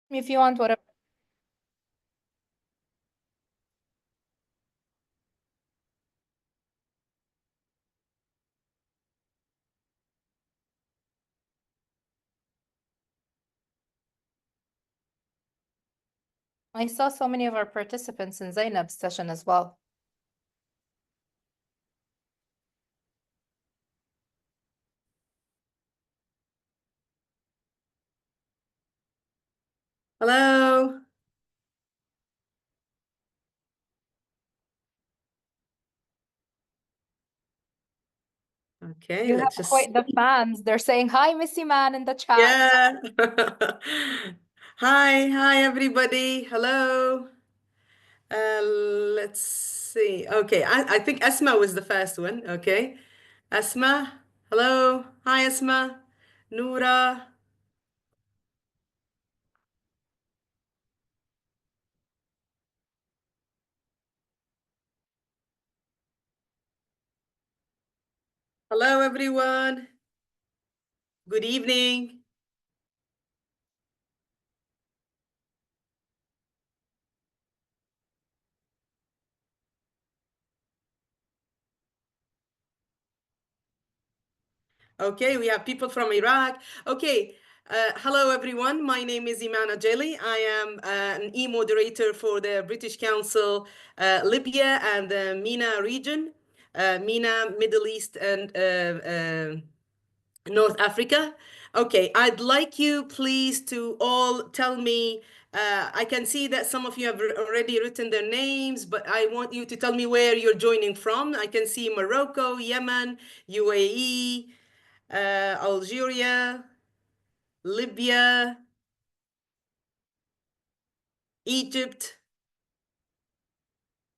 If you want, whatever. I saw so many of our participants in Zainab's session as well. Hello. Okay, You have let's just quite the see. fans. They're saying hi, Missy Man in the chat. Yeah. Hi, everybody. Hello. Uh, let's see. Okay, I think Asma was the first one. Okay. Asma, hello. Hi, Asma. Noura. Hello, everyone. Good evening. Okay, we have people from Iraq. Okay, hello everyone. My name is Eman Ajelie. I am an e-moderator for the British Council Libya and the MENA region, MENA, Middle East, and North Africa. Okay, I'd like you please to all tell me. I can see that some of you have already written their names, but I want you to tell me where you're joining from. I can see Morocco, Yemen, UAE, Algeria, Libya, Egypt,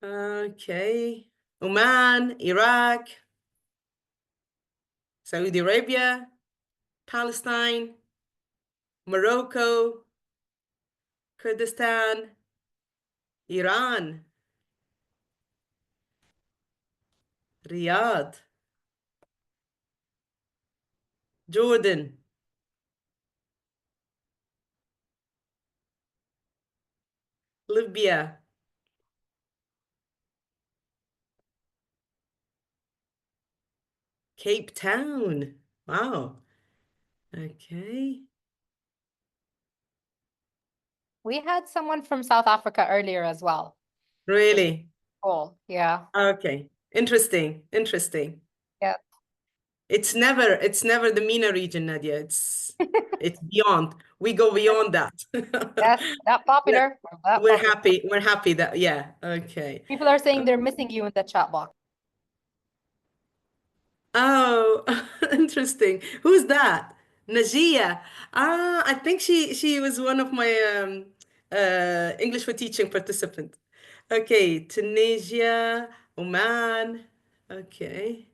okay, Oman, Iraq, Saudi Arabia, Palestine, Morocco, Kurdistan, Iran, Riyadh, Jordan, Libya, Cape Town. Wow. Okay. We had someone from South Africa earlier as well, which is Really? cool. Yeah. Okay. Interesting. Interesting. Yeah. It's never the MENA region, Nadia. It's beyond. We go beyond that. Yes, that Let- popular. That We're popular. happy. We're happy that, yeah. Okay. People are saying they're missing you in the chat box. Oh, interesting. Who's that? Najia. I think she was one of my English for teaching participants. Okay, Tunisia, Oman. Okay.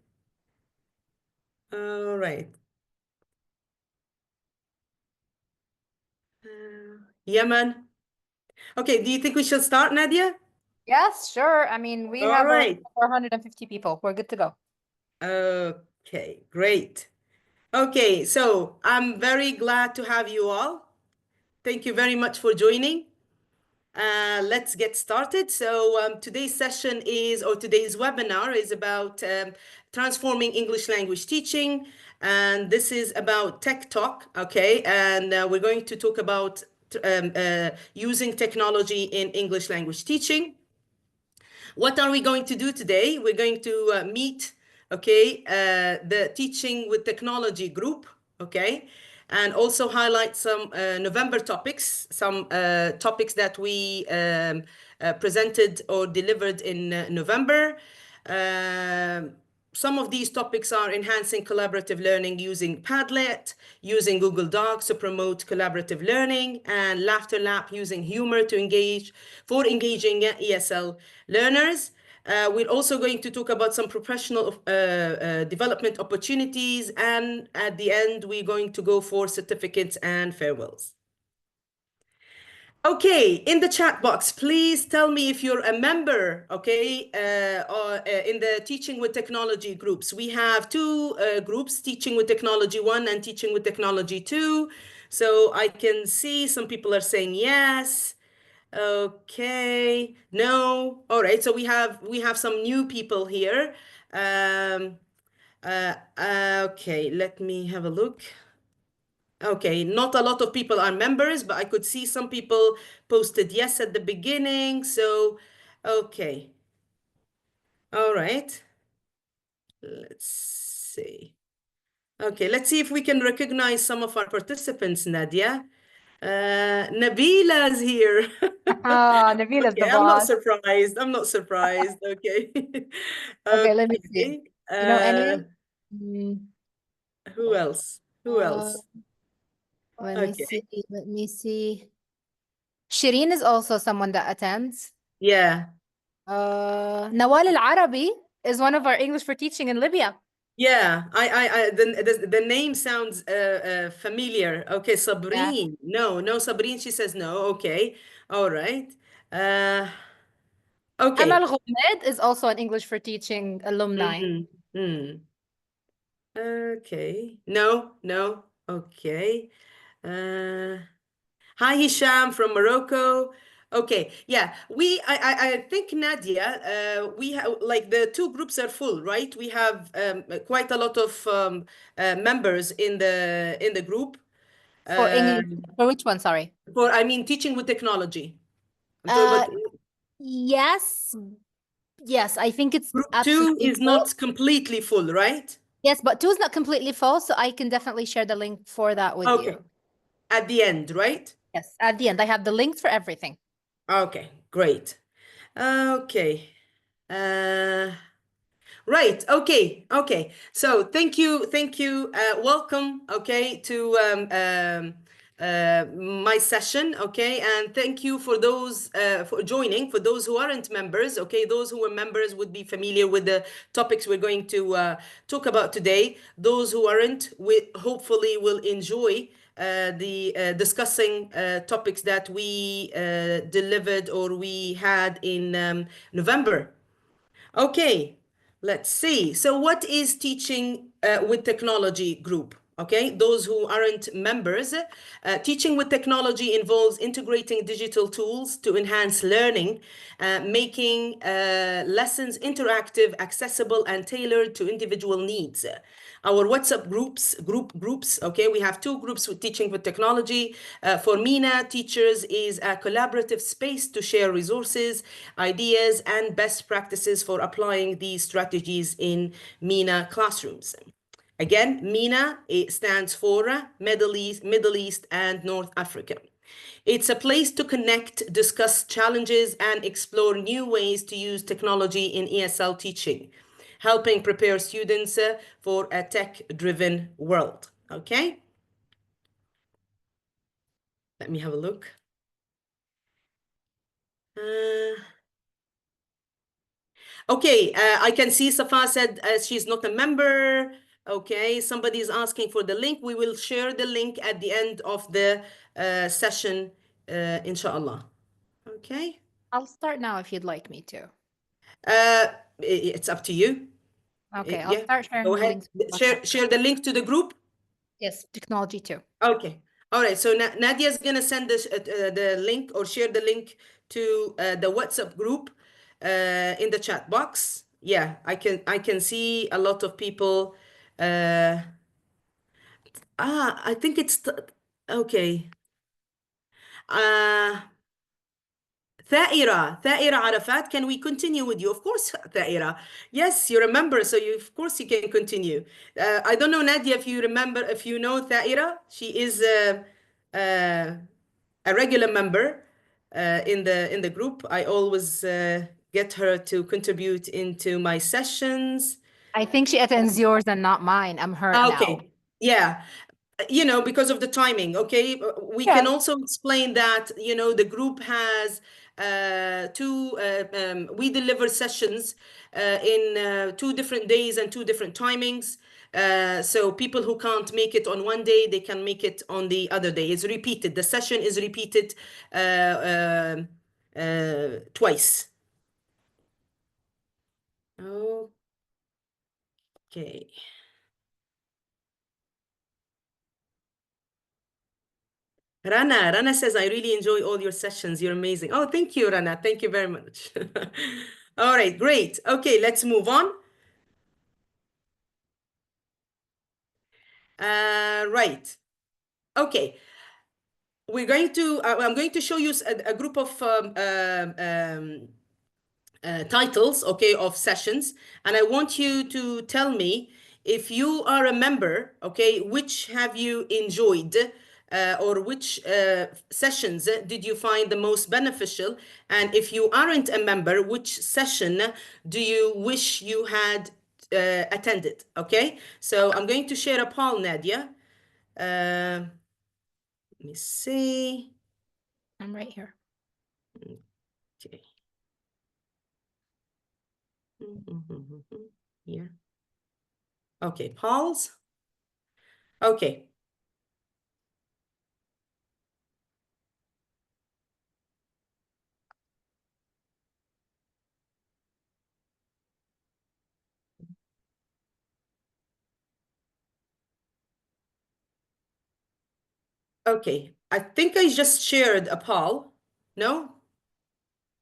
All right. Yemen. Okay, do you think we should start, Nadia? Yes, sure. I mean, we All have already right. 450 people. We're good to go. Okay, great. Okay, so I'm very glad to have you all. Thank you very much for joining. Let's get started. So today's session is, or today's webinar is about transforming English language teaching. And this is about tech talk, okay? And we're going to talk about using technology in English language teaching. What are we going to do today? We're going to meet, okay, the Teaching with Technology group, okay, and also highlight some November topics, some topics that we presented or delivered in November. Um, some of these topics are enhancing collaborative learning using Padlet, using Google Docs to promote collaborative learning, and Laughter Lab using humor to engage for engaging ESL learners. We're also going to talk about some professional development opportunities, and at the end, we're going to go for certificates and farewells. Okay, in the chat box, please tell me if you're a member, okay, or in the Teaching with Technology groups. We have two groups, Teaching with Technology 1 and Teaching with Technology 2. So I can see some people are saying yes. Okay, no. All right, so we have some new people here. Um, okay, let me have a look. Okay, not a lot of people are members, but I could see some people posted yes at the beginning. So, okay. All right. Let's see. Okay, let's see if we can recognize some of our participants, Nadia. Nabila's here. Ah, Nabila's the Okay, I'm not boss. surprised. I'm not surprised. Okay. Okay, let me see. Okay. You know any? Mm, Who else? Who uh, else? let me Okay. see. Let me see. Shireen is also someone that attends. Yeah. Nawal Al-Arabi is one of our English for teaching in Libya. Yeah. The name sounds familiar. Okay, Yeah. Sabrine. No, no, Sabrine. She says no. Okay. All right. Uh, Amal okay. Ghumed is also an English for teaching alumni. Mm, mm. Okay. No, no. Okay. Uh, Hi, Hisham from Morocco. Okay, yeah, I think Nadia, we have like the two groups are full, right? We have quite a lot of members in the group. For English, Um, for which one? Sorry. for I mean, teaching with technology. I'm talking Uh, about yes, yes, I think it's group two absolutely is full. not completely full, right? Yes, but two is not completely full, so I can definitely share the link for that with Okay, you. at the end, right? Yes, at the end, I have the links for everything. Okay, great. Okay. Uh, Right. Okay. Okay. So thank you. Thank you. Welcome. Okay. To my session. Okay. And thank you for those for joining. For those who aren't members. Okay. Those who are members would be familiar with the topics we're going to talk about today. Those who aren't, we hopefully will enjoy the discussing topics that we delivered or we had in November. Okay, let's see. So, what is teaching with technology group? Okay, those who aren't members, teaching with technology involves integrating digital tools to enhance learning, making lessons interactive, accessible, and tailored to individual needs. Our WhatsApp groups, okay, we have two groups with teaching with technology. For MENA, teachers is a collaborative space to share resources, ideas, and best practices for applying these strategies in MENA classrooms. Again, MENA, it stands for Middle East, and North Africa. It's a place to connect, discuss challenges, and explore new ways to use technology in ESL teaching, helping prepare students for a tech-driven world. Okay, let me have a look. Uh, okay, I can see Safa said she's not a member. Okay, somebody is asking for the link. We will share the link at the end of the session, inshallah. Okay, I'll start now if you'd like me to. it's up to you. Okay, I'll Yeah, start sharing go the ahead. links for WhatsApp. Share the link to the group. Yes, technology too. Okay. All right. So Nadia's gonna send this the link or share the link to the WhatsApp group in the chat box. Yeah, I can see a lot of people. Uh, I think it's okay. Uh, Thaira Arafat, can we continue with you? Of course, Thaira. Yes, you remember, so of course you can continue. I don't know, Nadia, if you remember, if you know Thaira. She is uh, a regular member in the group. I always get her to contribute into my sessions. I think she attends yours and not mine. I'm hurt now. Okay, yeah. Because of the timing, okay? We can Yes. also explain that, the group has we deliver sessions in 2 different days and 2 different timings. So people who can't make it on one day, they can make it on the other day. It's repeated. The session is repeated twice. Okay. Rana says, I really enjoy all your sessions. You're amazing. Oh, thank you, Rana. Thank you very much. All right, great. Okay, let's move on. Right. Okay. I'm going to show you a group of titles, okay, of sessions, and I want you to tell me if you are a member, okay, which have you enjoyed, or which sessions did you find the most beneficial, and if you aren't a member, which session do you wish you had attended, okay? So I'm going to share a poll, Nadia. Let me see. I'm right here. Okay. Yeah. Okay, polls. Okay. Okay, I think I just shared a poll. No?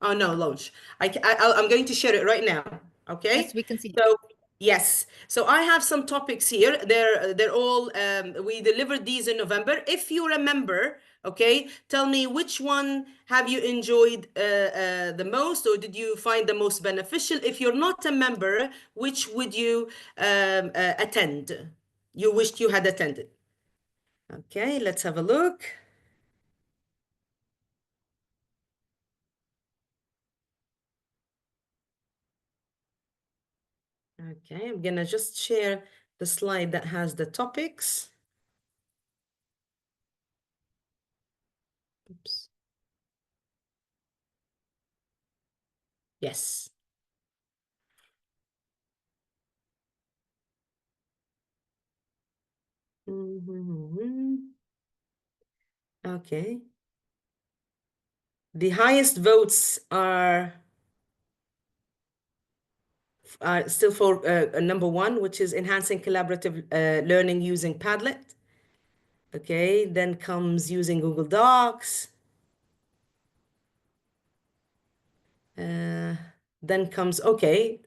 Oh no, launch. I'm going to share it right now. Okay. Yes, we can see it. So yes. So I have some topics here. They're all we delivered these in November. If you remember, okay, tell me which one have you enjoyed the most, or did you find the most beneficial? If you're not a member, which would you attend? You wished you had attended. Okay, let's have a look. Okay, I'm gonna just share the slide that has the topics. Oops. Yes. Okay. The highest votes are still for number one, which is enhancing collaborative learning using Padlet. Okay, then comes using Google Docs. Then comes the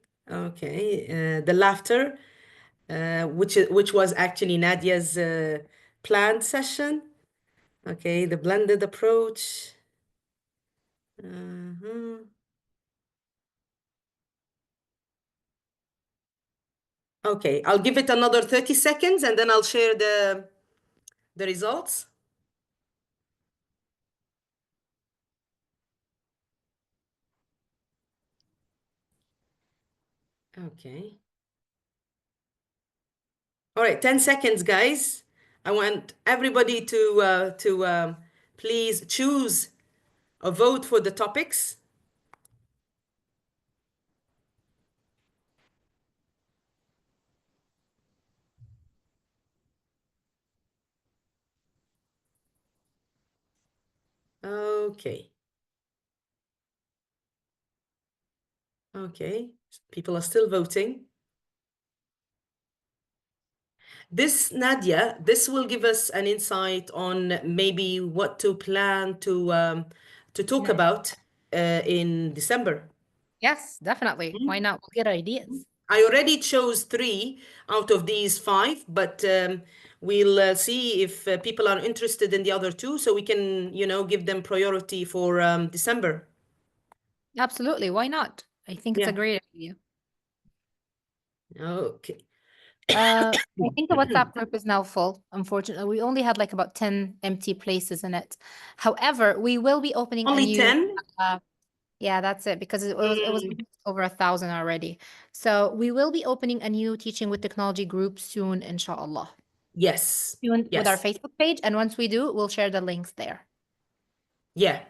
laughter, which was actually Nadia's planned session. Okay, the blended approach. Okay, I'll give it another 30 seconds and then I'll share the results. Okay. All right, 10 seconds, guys. I want everybody to please choose or vote for the topics. Okay. Okay. People are still voting. This, Nadia, this will give us an insight on maybe what to plan to talk Yeah. about in December. Yes, definitely. Why not? We'll get ideas. I already chose 3 out of these 5, but we'll see if people are interested in the other 2, so we can, give them priority for December. Absolutely. Why not? I think it's a Yeah. great idea. Okay. I think the WhatsApp group is now full. Unfortunately, we only had like about 10 empty places in it. However, we will be opening a Only new 10? yeah, that's it, because it was Mm, over 1,000 already. So we will be opening a new teaching with technology group soon, inshallah. yes. Soon with our Yes. Facebook page, and once we do, we'll share the links there. Yeah.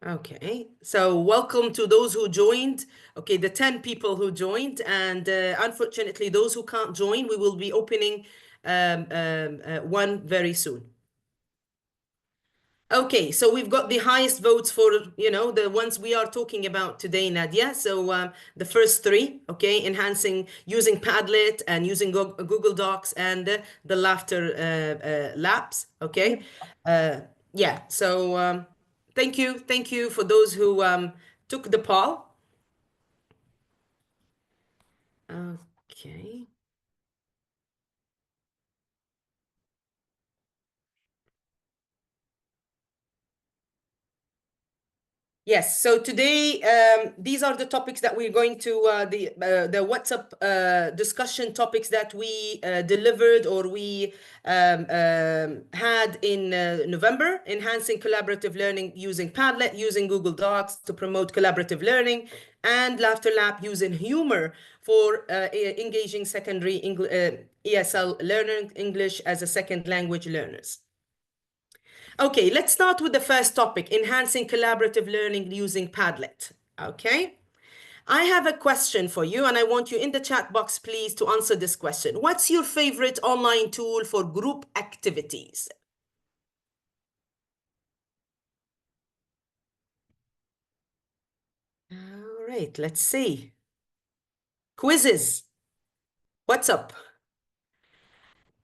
Okay. So welcome to those who joined. Okay, the 10 people who joined, and unfortunately, those who can't join, we will be opening one very soon. Okay, so we've got the highest votes for, the ones we are talking about today, Nadia. So the first three, okay, enhancing, using Padlet and using Google Docs and the laughter labs, okay. Yeah, so thank you for those who took the poll. Okay. Yes, so today these are the topics that we're going to the WhatsApp discussion topics that we delivered or we had in November, enhancing collaborative learning using Padlet, using Google Docs to promote collaborative learning, and Laughter Lab using humor for engaging secondary ESL learning English as a second language learners. Okay, let's start with the first topic, enhancing collaborative learning using Padlet. Okay, I have a question for you, and I want you in the chat box, please, to answer this question. What's your favorite online tool for group activities? All right, let's see. Quizzes. What's up?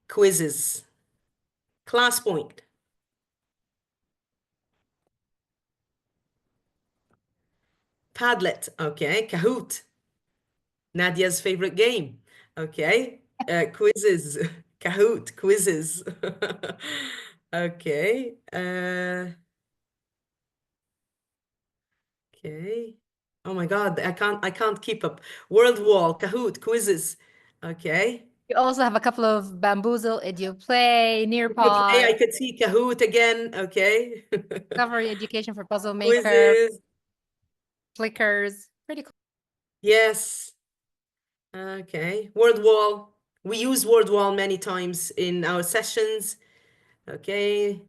Quizzes. Class point. Padlet. Okay, Kahoot. Nadia's favorite game. Okay, quizzes. Kahoot, quizzes. Okay. Okay. Oh my God, I can't keep up. World Wall, Kahoot, quizzes. Okay. You also have a couple of Bamboozle, EduPlay, You play, I Nearpod, could see Kahoot again. Okay. Discovery Education for Puzzle Maker, Quizzes. Flickers. Pretty cool. Yes. Okay. Word Wall. We use Word Wall many times in our sessions. Okay.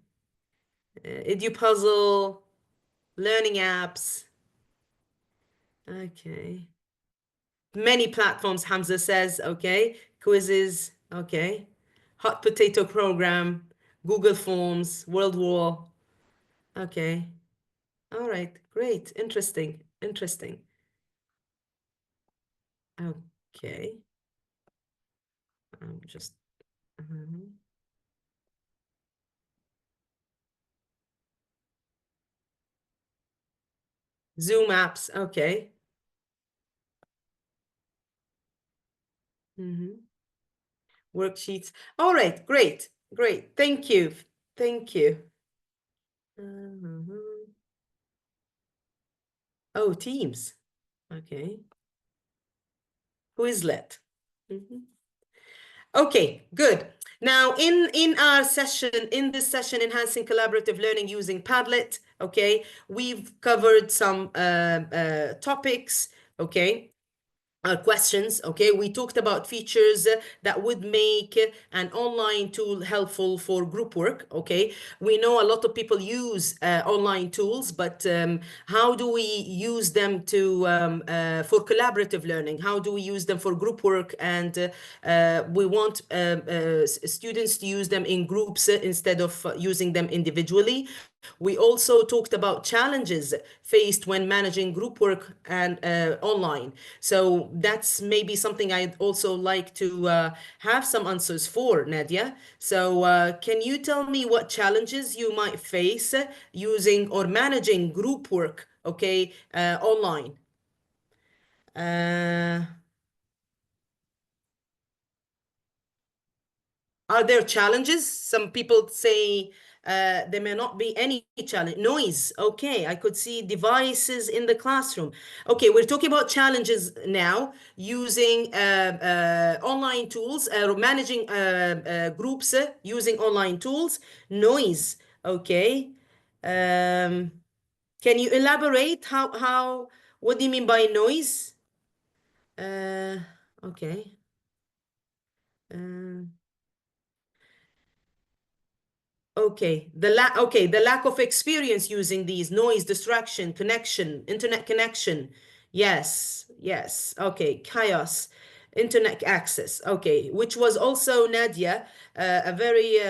EduPuzzle, learning apps. Okay. Many platforms, Hamza says. Okay. Quizzes. Okay. Hot potato program, Google Forms, World Wall. Okay. All right. Great. Interesting. Interesting. Okay. I'm just. Zoom apps. Okay. Worksheets. All right. Great. Great. Thank you. Thank you. Oh, Teams. Okay. Quizlet. Okay, good. Now, in our session, in this session, enhancing collaborative learning using Padlet, okay, we've covered some topics, okay, questions. Okay, we talked about features that would make an online tool helpful for group work. Okay, we know a lot of people use online tools, but how do we use them to for collaborative learning? How do we use them for group work? And we want students to use them in groups instead of using them individually. We also talked about challenges faced when managing group work and online. So that's maybe something I'd also like to have some answers for, Nadia. So can you tell me what challenges you might face using or managing group work, okay, online? Are there challenges? Some people say there may not be any challenge. Noise. Okay, I could see devices in the classroom. Okay, we're talking about challenges now using online tools, managing groups using online tools. Noise. Okay. Can you elaborate what do you mean by noise? Okay. Um, Okay, the lack of experience using these, noise, distraction, connection, internet connection. Yes, yes. Okay, chaos. internet access. Okay, which was also, Nadia, a very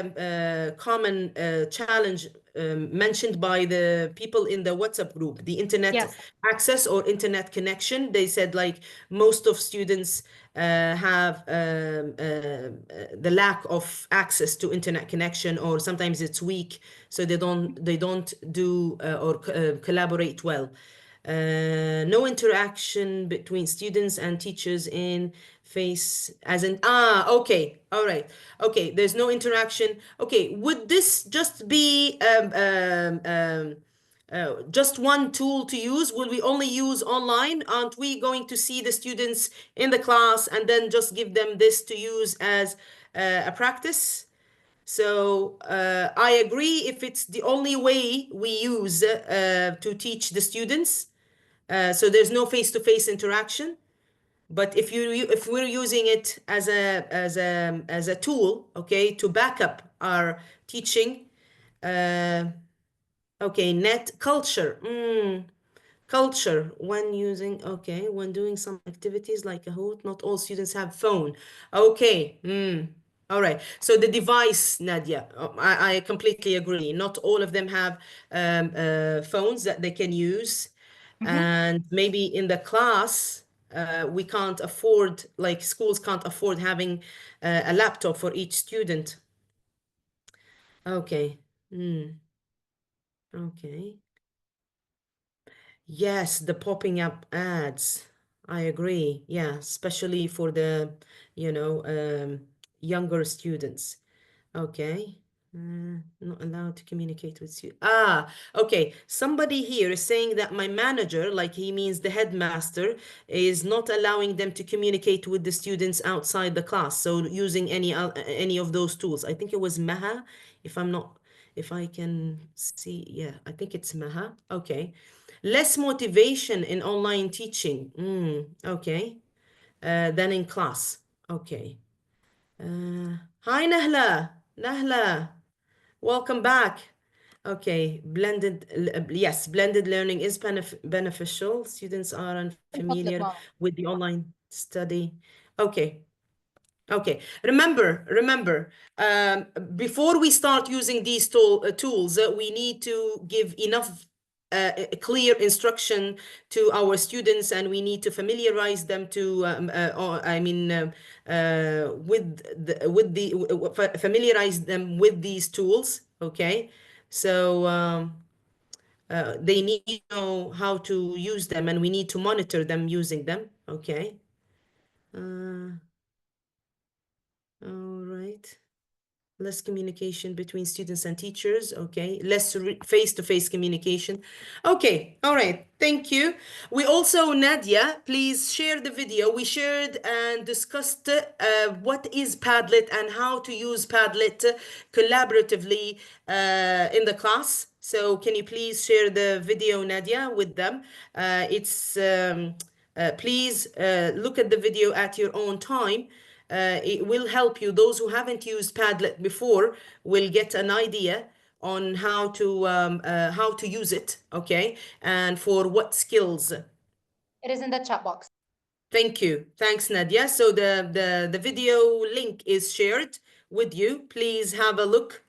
common challenge mentioned by the people in the WhatsApp group, the internet Yes. access or internet connection. They said like most of students have the lack of access to internet connection, or sometimes it's weak, so they don't do or collaborate well. No interaction between students and teachers in face as in okay, all right, okay, there's no interaction. Okay, would this just be just one tool to use? Will we only use online? Aren't we going to see the students in the class and then just give them this to use as a practice? So I agree if it's the only way we use to teach the students. So there's no face-to-face interaction. But if we're using it as a tool, okay, to back up our teaching, uh, okay, net culture. Culture when using, okay, when doing some activities like Kahoot, not all students have phone. Okay. All right. So the device, Nadia, I completely agree. Not all of them have phones that they can use. And maybe in the class, we can't afford, like schools can't afford having a laptop for each student. Okay. Okay. Yes, the popping up ads. I agree. Yeah, especially for the, younger students. Okay. Not allowed to communicate with you. Okay. Somebody here is saying that my manager, like he means the headmaster, is not allowing them to communicate with the students outside the class. So using any of those tools. I think it was Maha, if I'm not, if I can see. Yeah, I think it's Maha. Okay. Less motivation in online teaching. Okay. Than in class. Okay. Hi, Nahla. Nahla. Welcome back. Okay, yes, blended learning is beneficial. Students are Padlet, unfamiliar Mama. with the online study. Okay, okay. Remember, before we start using these tools, we need to give enough clear instruction to our students, and we need to familiarize them to, familiarize them with these tools. Okay, so they need to know how to use them, and we need to monitor them using them. Okay. All right. Less communication between students and teachers. Okay. Less face-to-face communication. Okay. All right. Thank you. We also, Nadia, please share the video. We shared and discussed what is Padlet and how to use Padlet collaboratively in the class. So can you please share the video, Nadia, with them? Please look at the video at your own time. It will help you. Those who haven't used Padlet before will get an idea on how to use it, okay, and for what skills. It is in the chat box. Thank you. Thanks, Nadia. So the video link is shared with you. Please have a look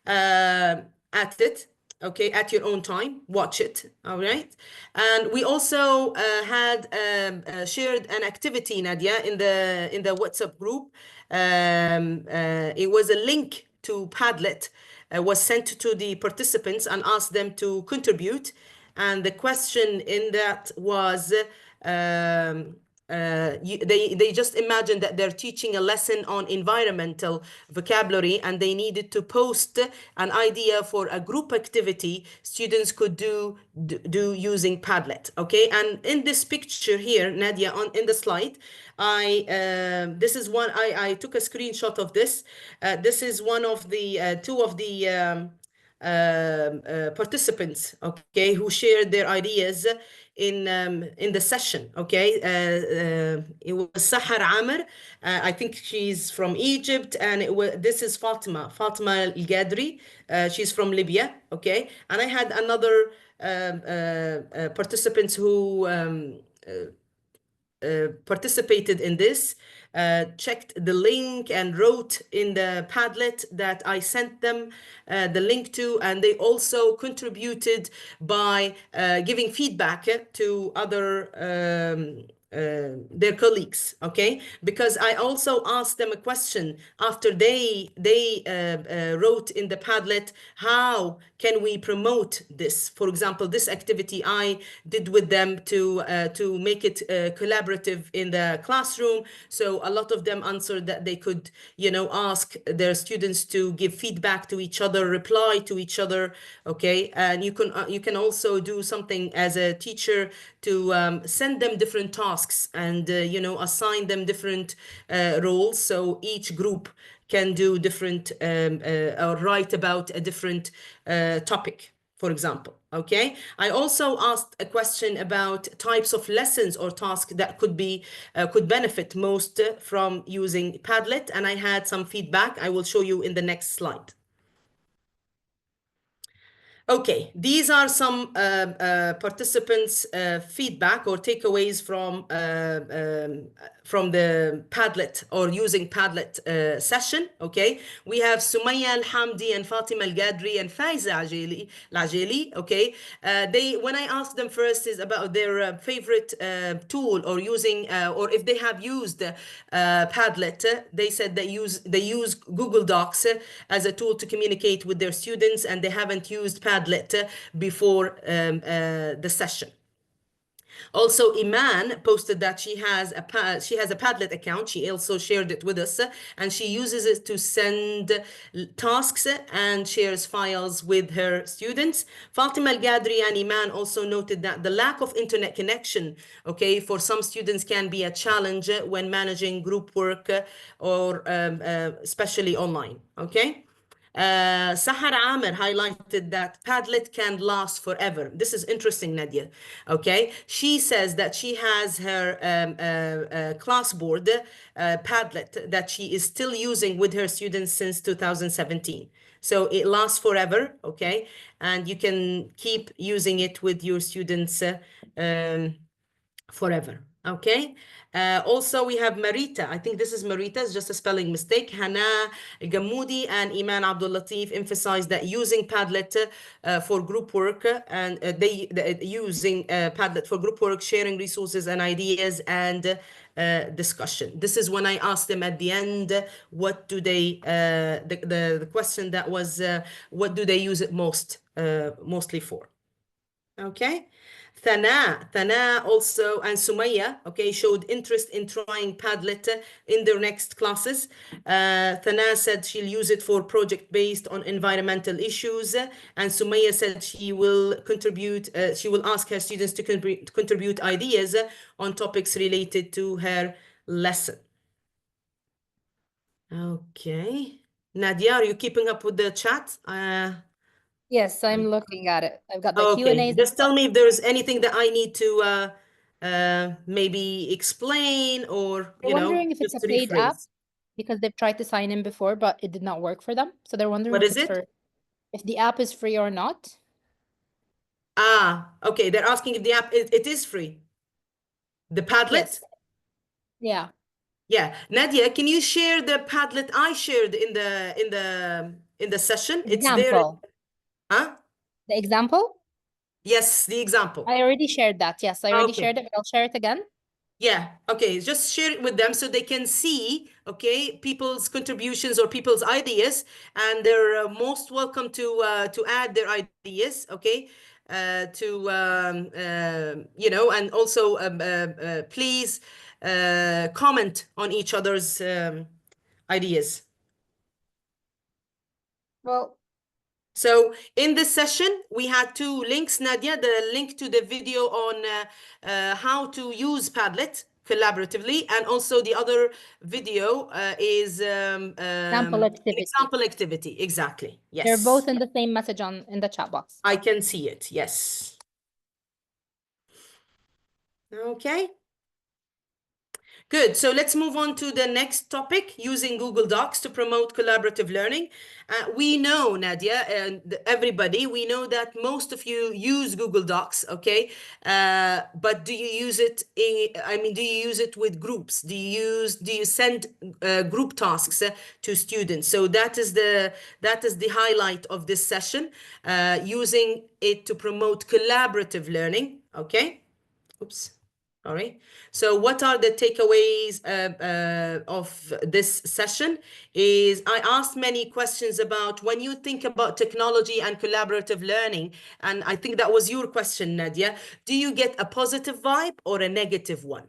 at it, okay, at your own time. Watch it, all right? And we also had shared an activity, Nadia, in the WhatsApp group. It was a link to Padlet, was sent to the participants and asked them to contribute. And the question in that was, they just imagined that they're teaching a lesson on environmental vocabulary, and they needed to post an idea for a group activity students could do using Padlet. Okay, and in this picture here, Nadia, on in the slide, this is one I took a screenshot of this. This is one of the two of the participants, okay, who shared their ideas in the session. Okay, it was Sahar Amr. I think she's from Egypt, and this is Fatima Al Gadri. She's from Libya. Okay, and I had another participants who participated in this, checked the link and wrote in the Padlet that I sent them the link to, and they also contributed by giving feedback to other their colleagues, okay? Because I also asked them a question after they wrote in the Padlet, how can we promote this? For example, this activity I did with them to make it collaborative in the classroom. So a lot of them answered that they could, you know, ask their students to give feedback to each other, reply to each other, okay? And you can also do something as a teacher to send them different tasks and you know, assign them different roles, so each group can do different or write about a different topic, for example. Okay, I also asked a question about types of lessons or tasks that could benefit most from using Padlet, and I had some feedback I will show you in the next slide. Okay, these are some participants' feedback or takeaways from the Padlet or using Padlet session. Okay, we have Sumaya Al-Hamdi and Fatima Al-Gadri and Faiza Ajelie. Okay, when I asked them first is about their favorite tool or using or if they have used Padlet, they said they use Google Docs as a tool to communicate with their students, and they haven't used Padlet before the session. Also, Eman posted that she has a Padlet account. She also shared it with us, and she uses it to send tasks and shares files with her students. Fatima Al-Gadri and Eman also noted that the lack of internet connection, okay, for some students can be a challenge when managing group work or especially online, okay? Sahar Amir highlighted that Padlet can last forever. This is interesting, Nadia. Okay, she says that she has her class board Padlet that she is still using with her students since 2017. So it lasts forever, okay, and you can keep using it with your students forever. Okay. Also, we have Marita. I think this is Marita. It's just a spelling mistake. Hana Gamoudi and Iman Abdul Latif emphasized that using Padlet for group work and they using Padlet for group work, sharing resources and ideas and discussion. This is when I asked them at the end, what do they, the question that was, what do they use it mostly for? Okay. Thana also and Sumaya, okay, showed interest in trying Padlet in their next classes. Thana said she'll use it for project based on environmental issues, and Sumaya said she will contribute. She will ask her students to contribute ideas on topics related to her lesson. Okay, Nadia, are you keeping up with the chat? Yes, I'm looking at it. I've got the Okay, Q&As. just tell me if there's anything that I need to maybe explain or, They're you know, wondering if it's just a to paid app rephrase. because they've tried to sign in before, but it did not work for them. So they're wondering What if is it's it? if the app is free or not. Ah, okay. They're asking if the app it is free. The Padlet? Yes. Yeah. Yeah. Nadia, can you share the Padlet I shared in the session? It's there. Example. Huh? The example? Yes, the example. I already shared that. Yes, I already Okay. shared it, but I'll share it again. Yeah, okay, just share it with them so they can see, okay, people's contributions or people's ideas, and they're most welcome to add their ideas, okay, you know, and also please comment on each other's ideas. Well, so in this session, we had two links, Nadia, the link to the video on how to use Padlet collaboratively, and also the other video is example activity. example activity. Exactly. Yes. They're both in the same message in the chat box. I can see it. Yes. Okay. Good. So let's move on to the next topic, using Google Docs to promote collaborative learning. We know, Nadia, and everybody, we know that most of you use Google Docs, okay? But do you use it do you use it with groups? Do you send group tasks to students? So that is the highlight of this session, using it to promote collaborative learning, okay? Oops. Sorry. So what are the takeaways of this session? Is I asked many questions about when you think about technology and collaborative learning, and I think that was your question, Nadia. Do you get a positive vibe or a negative one?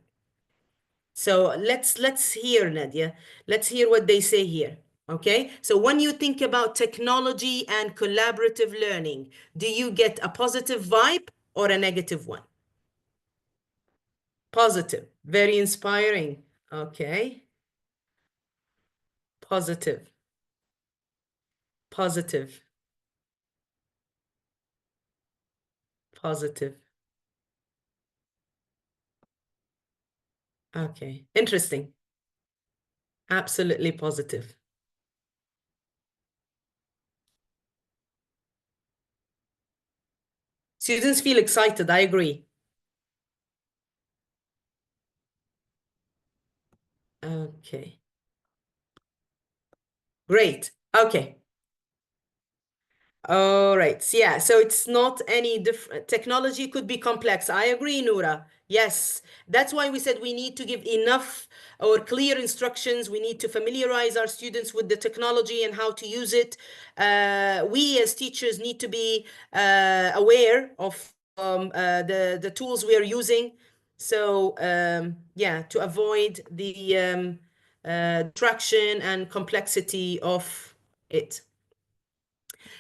So let's hear, Nadia. Let's hear what they say here. Okay. So when you think about technology and collaborative learning, do you get a positive vibe or a negative one? Positive, very inspiring. Okay. Positive, positive, positive. Okay. Interesting. Absolutely positive. Students feel excited. I agree. Okay. Great. Okay. All right. So, yeah. So it's not any different. Technology could be complex. I agree, Noura. Yes. That's why we said we need to give enough or clear instructions. We need to familiarize our students with the technology and how to use it. We as teachers need to be aware of the tools we are using. So yeah, to avoid the traction and complexity of it.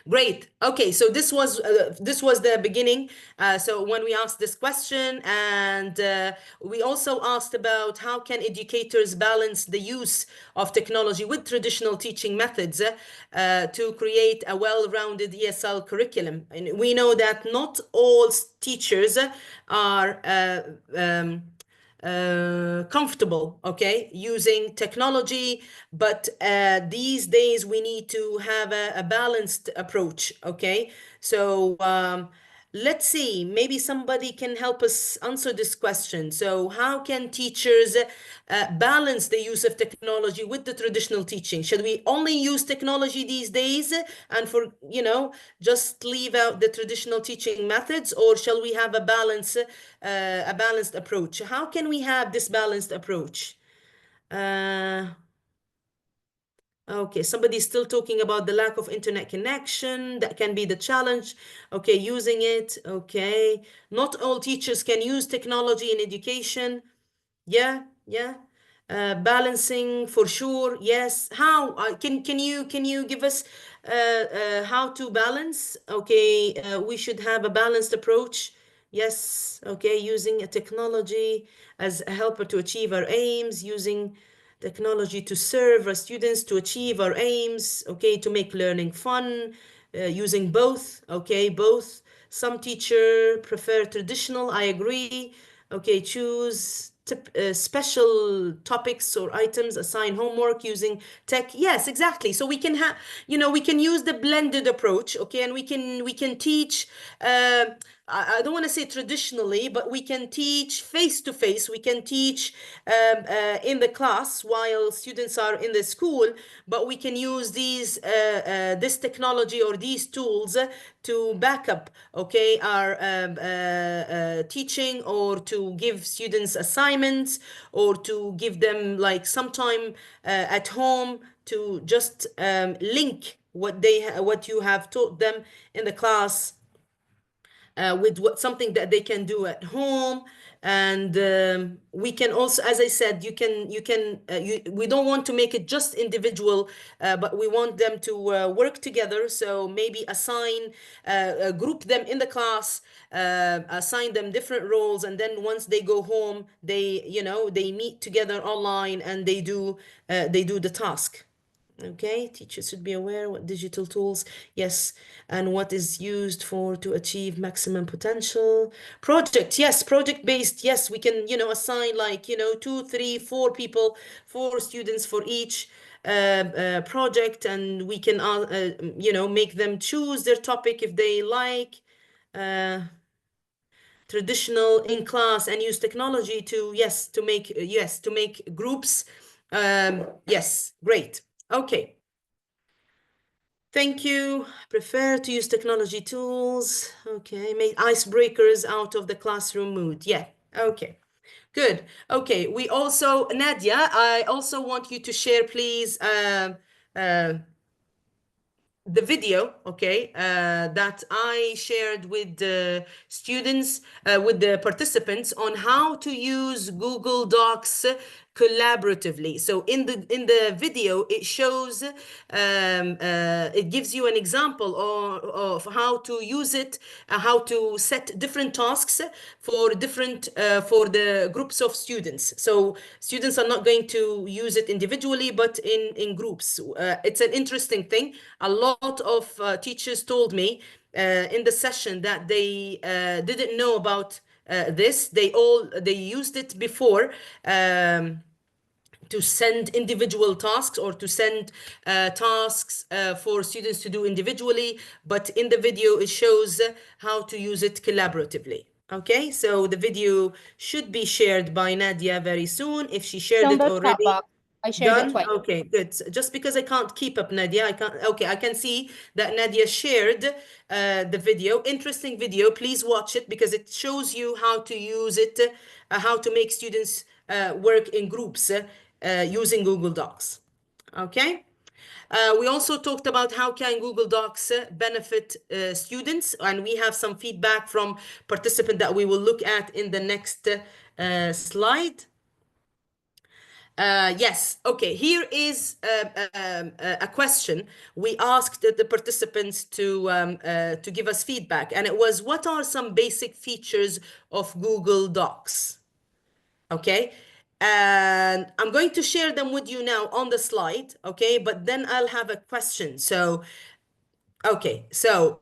Great. Okay, so this was the beginning. So when we asked this question, and we also asked about how can educators balance the use of technology with traditional teaching methods to create a well-rounded ESL curriculum. And we know that not all teachers are comfortable, okay, using technology, but these days we need to have a balanced approach, okay? So let's see, maybe somebody can help us answer this question. So how can teachers balance the use of technology with the traditional teaching? Should we only use technology these days and just leave out the traditional teaching methods, or shall we have a balanced approach? How can we have this balanced approach? Okay, somebody's still talking about the lack of internet connection. That can be the challenge. Okay, using it. Okay. Not all teachers can use technology in education. Yeah, yeah. Balancing for sure. Yes. How? Can you give us how to balance? Okay, we should have a balanced approach. Yes. Okay, using a technology as a helper to achieve our aims, using technology to serve our students to achieve our aims, okay, to make learning fun, using both, okay, both. Some teacher prefer traditional, I agree. Okay, choose special topics or items, assign homework using tech. Yes, exactly. So we can have, we can use the blended approach, okay, and we can teach. I don't want to say traditionally, but we can teach face to face. We can teach in the class while students are in the school, but we can use this technology or these tools to back up, okay, our teaching, or to give students assignments, or to give them like some time at home to just link what you have taught them in the class with something that they can do at home. And we can also, as I said, we don't want to make it just individual, but we want them to work together. So maybe group them in the class, assign them different roles, and then once they go home, they meet together online and they do the task. Okay, teachers should be aware what digital tools, yes, and what is used for to achieve maximum potential. Project, yes, project-based, yes, we can, assign like, 2, 3, 4 people, 4 students for each project, and we can, make them choose their topic if they like. Traditional in class and use technology to make groups. Yes, great. Okay. Thank you. Prefer to use technology tools. Okay. Make icebreakers out of the classroom mood. Yeah. Okay. Good. Okay. We also, Nadia, I also want you to share, please, the video, okay, that I shared with the students, with the participants on how to use Google Docs collaboratively. So in the video, it shows, it gives you an example of how to use it, how to set different tasks for for the groups of students. So students are not going to use it individually, but in groups. It's an interesting thing. A lot of teachers told me in the session that they didn't know about this. They used it before. To send individual tasks or to send tasks for students to do individually, but in the video it shows how to use it collaboratively. Okay, so the video should be shared by Nadia very soon. If she shared On it the chat already, box. I shared it done? twice. Okay, good. Just because I can't keep up, Nadia, I can't. Okay, I can see that Nadia shared the video. Interesting video. Please watch it because it shows you how to use it, how to make students work in groups using Google Docs. Okay. We also talked about how can Google Docs benefit students, and we have some feedback from participants that we will look at in the next slide. Yes. Okay. Here is a question. We asked the participants to give us feedback, and it was, what are some basic features of Google Docs? Okay. And I'm going to share them with you now on the slide. Okay. But then I'll have a question. So, okay. So,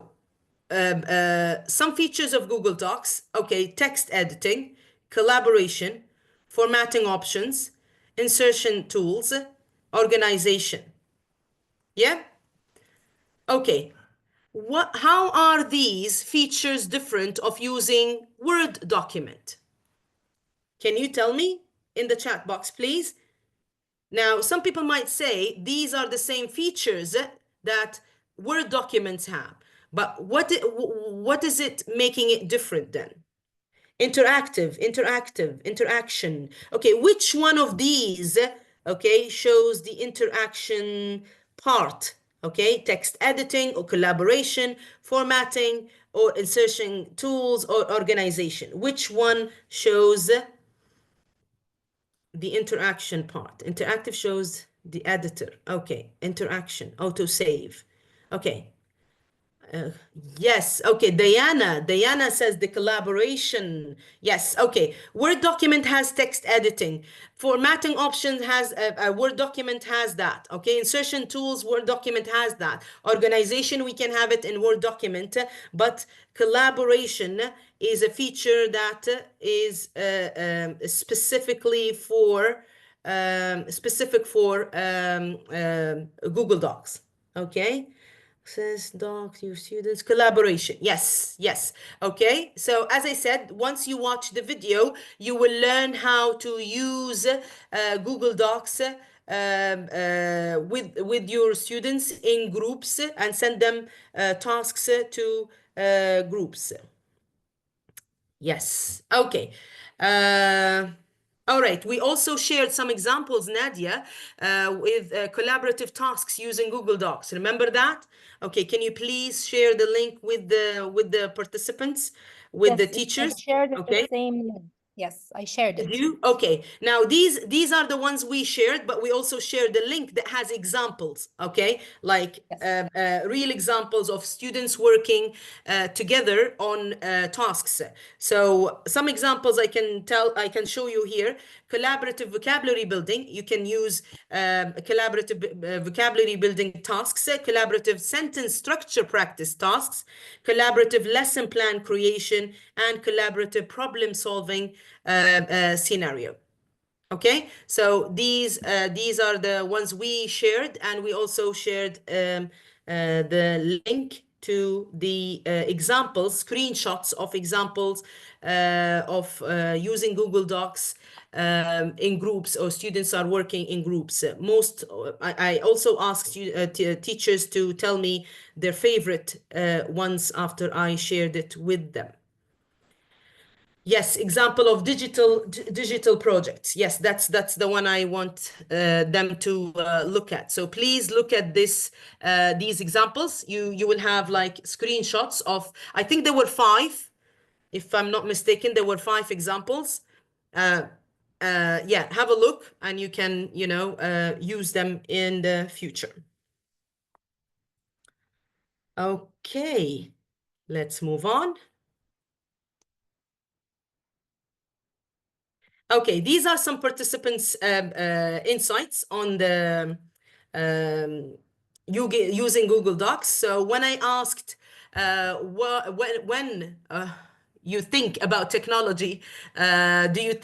some features of Google Docs. Okay. Text editing, collaboration, formatting options, insertion tools, organization. Yeah. Okay. How are these features different of using Word document? Can you tell me in the chat box, please? Now, some people might say these are the same features that Word documents have, but what is it making it different then? Interaction. Okay, which one of these, okay, shows the interaction part? Okay, text editing or collaboration, formatting or insertion tools or organization. Which one shows the interaction part? Interactive shows the editor. Okay, interaction, autosave. Okay. Yes. Okay. Diana says the collaboration. Yes. Okay. Word document has text editing. Formatting options has a Word document has that. Okay. Insertion tools, Word document has that. Organization, we can have it in Word document, but collaboration is a feature that is specifically for Google Docs. Okay. Says docs, your students, collaboration. Yes, yes. Okay. So as I said, once you watch the video, you will learn how to use Google Docs with your students in groups and send them tasks to groups. Yes. Okay. All right. We also shared some examples, Nadia, with collaborative tasks using Google Docs. Remember that? Okay. Can you please share the link with the participants, with Yes, the I teachers? shared the Okay. same link. Yes, I shared Did it. you? Okay. Now these are the ones we shared, but we also shared the link that has examples. Okay, like Yes. real examples of students working together on tasks. So some examples I can show you here. Collaborative vocabulary building. You can use collaborative vocabulary building tasks, collaborative sentence structure practice tasks, collaborative lesson plan creation, and collaborative problem solving scenario. Okay, so these are the ones we shared, and we also shared the link to the examples, screenshots of examples of using Google Docs in groups, or students are working in groups. I also asked teachers to tell me their favorite ones after I shared it with them. Yes, example of digital projects. Yes, that's the one I want them to look at. So please look at these examples. You will have like screenshots of, I think there were 5, if I'm not mistaken. There were 5 examples. Yeah, have a look, and you can use them in the future. Okay, let's move on. Okay, these are some participants' insights on the using Google Docs. So when I asked when you think about technology, do you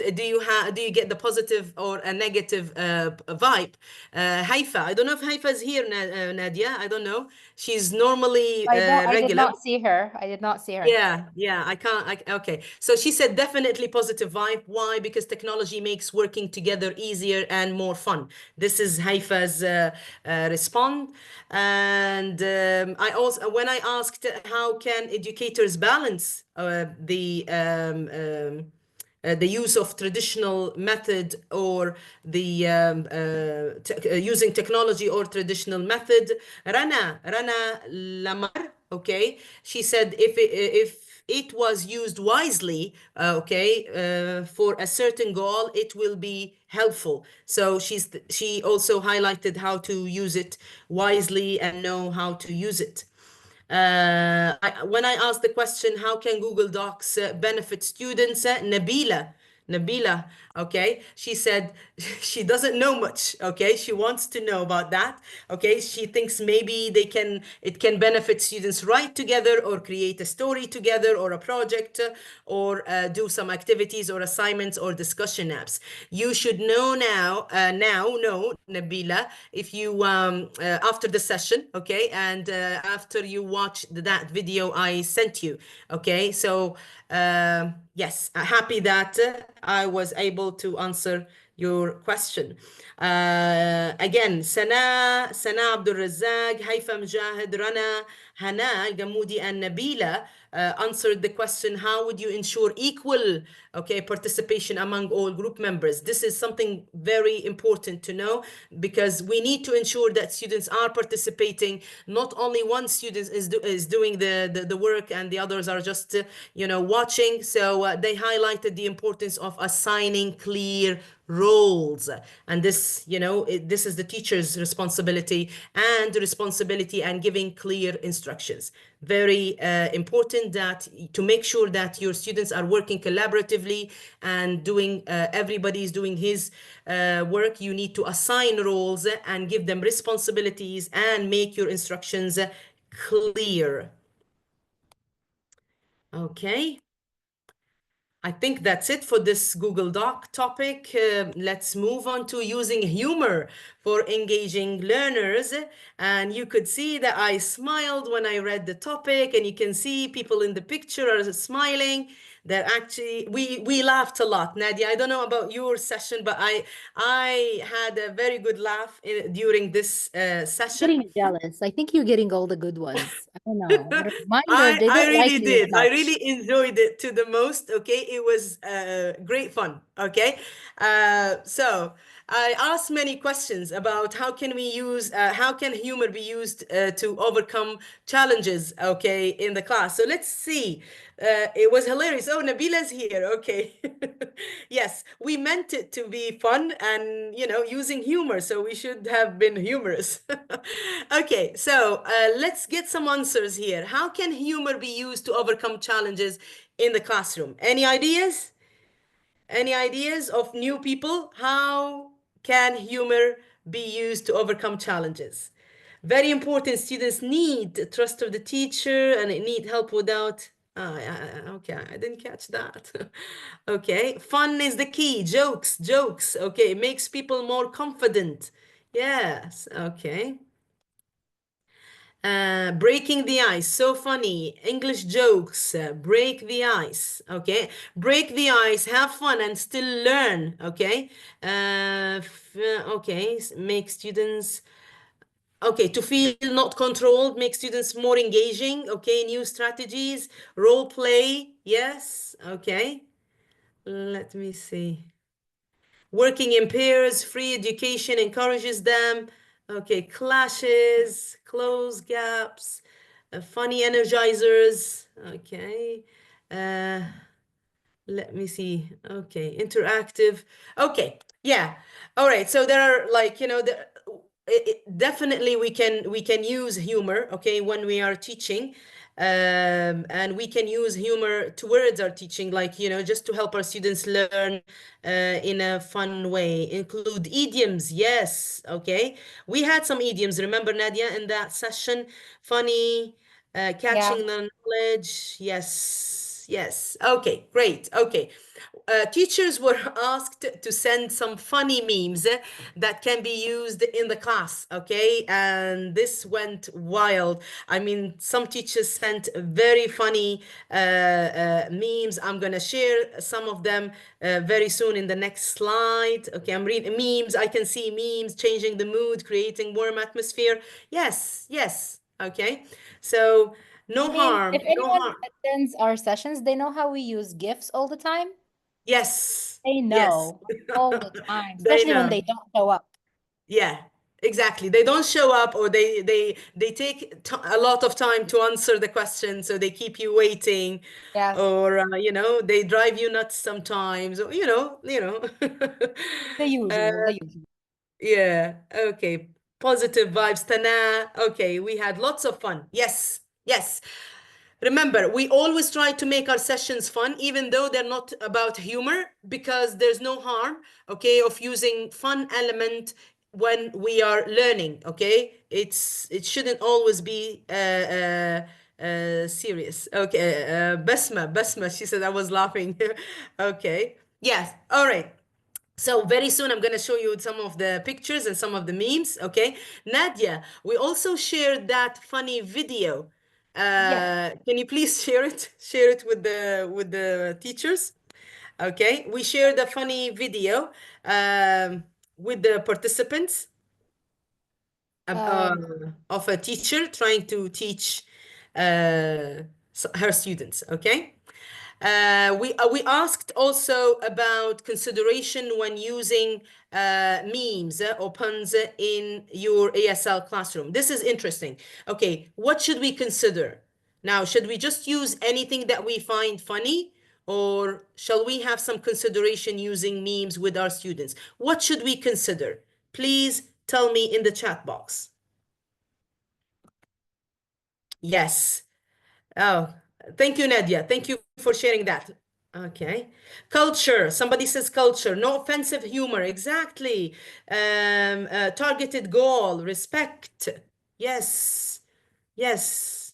get the positive or a negative vibe? Haifa, I don't know if Haifa is here, Nadia. I don't know. She's normally I did regular. not see her. I did not see her. Yeah, I can't. Okay. So she said definitely positive vibe. Why? Because technology makes working together easier and more fun. This is Haifa's respond. And I also, when I asked how can educators balance the use of traditional method or the using technology or traditional method, Rana Lamar, okay, she said if it was used wisely, for a certain goal, it will be helpful. So she also highlighted how to use it wisely and know how to use it. When I asked the question, how can Google Docs benefit students? Nabila, okay, she said she doesn't know much, okay, she wants to know about that, okay, she thinks maybe it can benefit students write together or create a story together or a project or do some activities or assignments or discussion apps. You should know know, Nabila, if you after the session, okay, and after you watch that video I sent you, okay, so yes, happy that I was able to answer your question. Again, Sana Abdul Razak, Haifa Mujahid, Rana, Hana Gamudi, and Nabila answered the question, how would you ensure equal, okay, participation among all group members? This is something very important to know, because we need to ensure that students are participating. Not only one student is doing the work and the others are just watching. So they highlighted the importance of assigning clear roles, and this this is the teacher's responsibility and giving clear instructions. Very important that to make sure that your students are working collaboratively and doing everybody's doing his work. You need to assign roles and give them responsibilities and make your instructions clear. Okay, I think that's it for this Google Doc topic. Let's move on to using humor for engaging learners. And you could see that I smiled when I read the topic, and you can see people in the picture are smiling. That actually we laughed a lot. Nadia, I don't know about your session, but I had a very good laugh during this session. Getting jealous. I think you're getting all the good ones. I don't know. Mine, they I don't like really me as did. I much. really enjoyed it to the most. Okay, it was great fun. Okay. So I asked many questions about how can humor be used to overcome challenges, okay, in the class. So let's see. It was hilarious. Oh, Nabila's here. Okay. Yes, we meant it to be fun and, using humor. So we should have been humorous. Okay, so let's get some answers here. How can humor be used to overcome challenges in the classroom? Any ideas? Any ideas of new people? How can humor be used to overcome challenges? Very important. Students need trust of the teacher and it need help without. Okay, I didn't catch that. Okay, fun is the key. Jokes. Okay, makes people more confident. Yes. Okay. Breaking the ice, so funny. English jokes, break the ice, okay? Break the ice, have fun and still learn, okay? Okay, make students, okay, to feel not controlled, make students more engaging, okay? New strategies, role play, yes, okay? Let me see. Working in pairs, free education encourages them. Okay, clashes, close gaps, funny energizers. Okay. Uh, Let me see. Okay, interactive. Okay, yeah. All right. So there are like, definitely we can use humor, okay, when we are teaching. And we can use humor towards our teaching, like, just to help our students learn in a fun way. Include idioms. Yes. Okay. We had some idioms, remember, Nadia, in that session? Funny, Yeah. catching the knowledge. Yes. Okay, great. Okay. Teachers were asked to send some funny memes that can be used in the class, okay? And this went wild. I mean, some teachers sent very funny memes. I'm gonna share some of them very soon in the next slide. Okay, I'm reading memes. I can see memes changing the mood, creating warm atmosphere. Yes. Okay. So I no mean, harm, if no anyone harm. attends our sessions, they know how we use GIFs all the time. Yes, They yes. know all the time, They especially when know. they don't show up. Yeah, exactly. They don't show up, or they take a lot of time to answer the question, so they keep you waiting, Yes, or they drive you nuts sometimes, or the usual, Uh, the usual. yeah. Okay. Positive vibes, Tana. Okay, we had lots of fun. Yes. Remember, we always try to make our sessions fun, even though they're not about humor, because there's no harm, okay, of using fun element when we are learning, okay? It shouldn't always be serious. Okay, Basma, she said I was laughing. Okay, yes, all right. So very soon I'm going to show you some of the pictures and some of the memes, okay? Nadia, we also shared that funny video. Yes. Can you please share it? Share it with the teachers. Okay, we shared a funny video with the participants uh, Um, of a teacher trying to teach her students. Okay. We asked also about consideration when using memes or puns in your ASL classroom. This is interesting. Okay, what should we consider? Now, should we just use anything that we find funny, or shall we have some consideration using memes with our students? What should we consider? Please tell me in the chat box. Yes. Oh, thank you, Nadia. Thank you for sharing that. Okay. Culture. Somebody says culture. No offensive humor. Exactly. Targeted goal. Respect. Yes. Yes.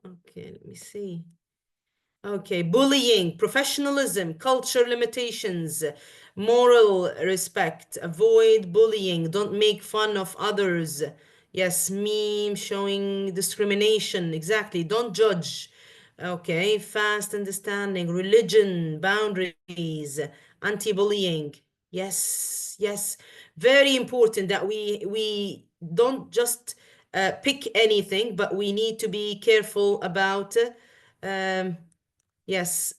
Okay, let me see. Okay, bullying, professionalism, culture limitations, moral respect, avoid bullying, don't make fun of others. Yes, meme showing discrimination, exactly, don't judge. Okay, fast understanding, religion, boundaries, anti-bullying. Yes, very important that we don't just pick anything, but we need to be careful about um, yes,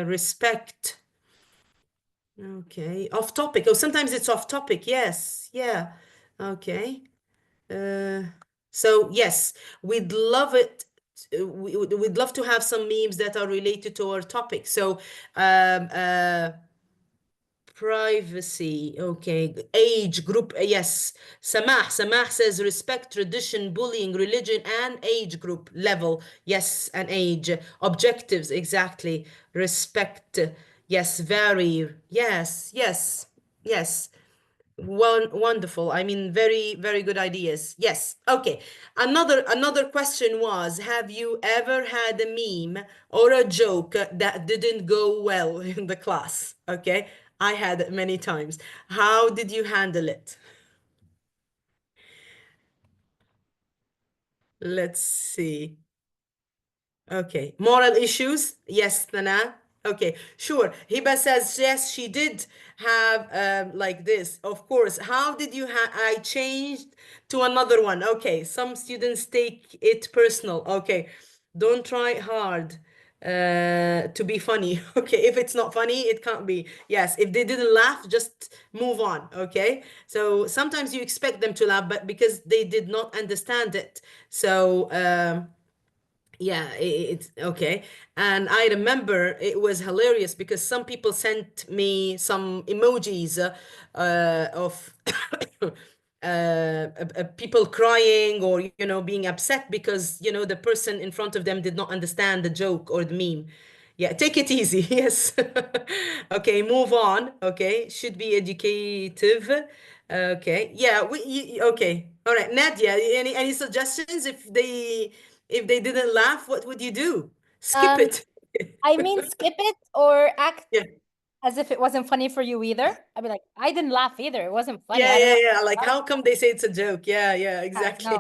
respect. Okay. Off topic. Oh, sometimes it's off topic. Yes. Yeah. Okay. Uh, so yes, we'd love it. We'd love to have some memes that are related to our topic. So, um, uh, privacy. Okay. Age group. Yes. Samah says respect, tradition, bullying, religion, and age group level. Yes, and age. Objectives. Exactly. Respect. Yes. Very. Yes. Yes. Yes. Wonderful. I mean, very, very good ideas. Yes. Okay. Another question was, have you ever had a meme or a joke that didn't go well in the class? Okay. I had it many times. How did you handle it? Let's see. Okay. Moral issues? Yes, Nana. Okay, sure. Hiba says, yes, she did have like this. Of course. How did you I changed to another one. Okay, some students take it personal. Okay, don't try hard to be funny. Okay, if it's not funny, it can't be. Yes, if they didn't laugh, just move on. Okay, so sometimes you expect them to laugh, but because they did not understand it. So, yeah, it's okay. And I remember it was hilarious because some people sent me some emojis of people crying or, being upset because, the person in front of them did not understand the joke or the meme. Yeah, take it easy. Yes. Okay, move on. Okay, should be educative. Okay. Yeah, okay. All right, Nadia, any suggestions if they didn't laugh, what would you do? Skip Um, it. I mean, skip it or act Yeah. as if it wasn't funny for you either. I'd be like, I didn't laugh either. It wasn't funny. Yeah, I don't yeah, know. yeah. Like, how come they say it's a joke? Yeah, yeah, No, exactly.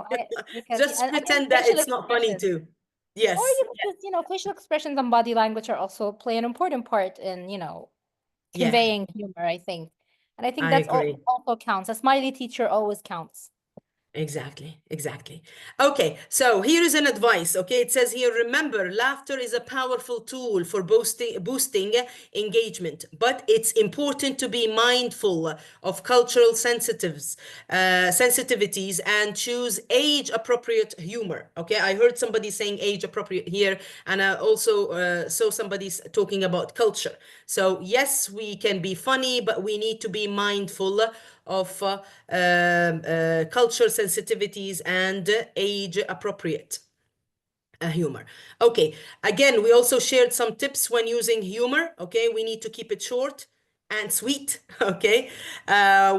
because Just and pretend that facial it's not funny expressions. too. Or Yes. you just, facial expressions and body language are also play an important part in, Yeah, conveying humor, I think. And I think I that's agree. also counts. A smiley teacher always counts. Exactly, exactly. Okay, so here is an advice. Okay, it says here, remember, laughter is a powerful tool for boosting engagement, but it's important to be mindful of cultural sensitivities and choose age-appropriate humor. Okay, I heard somebody saying age-appropriate here, and I also saw somebody talking about culture. So yes, we can be funny, but we need to be mindful of culture sensitivities and age appropriate humor. Okay, again, we also shared some tips when using humor. Okay, we need to keep it short and sweet. Okay,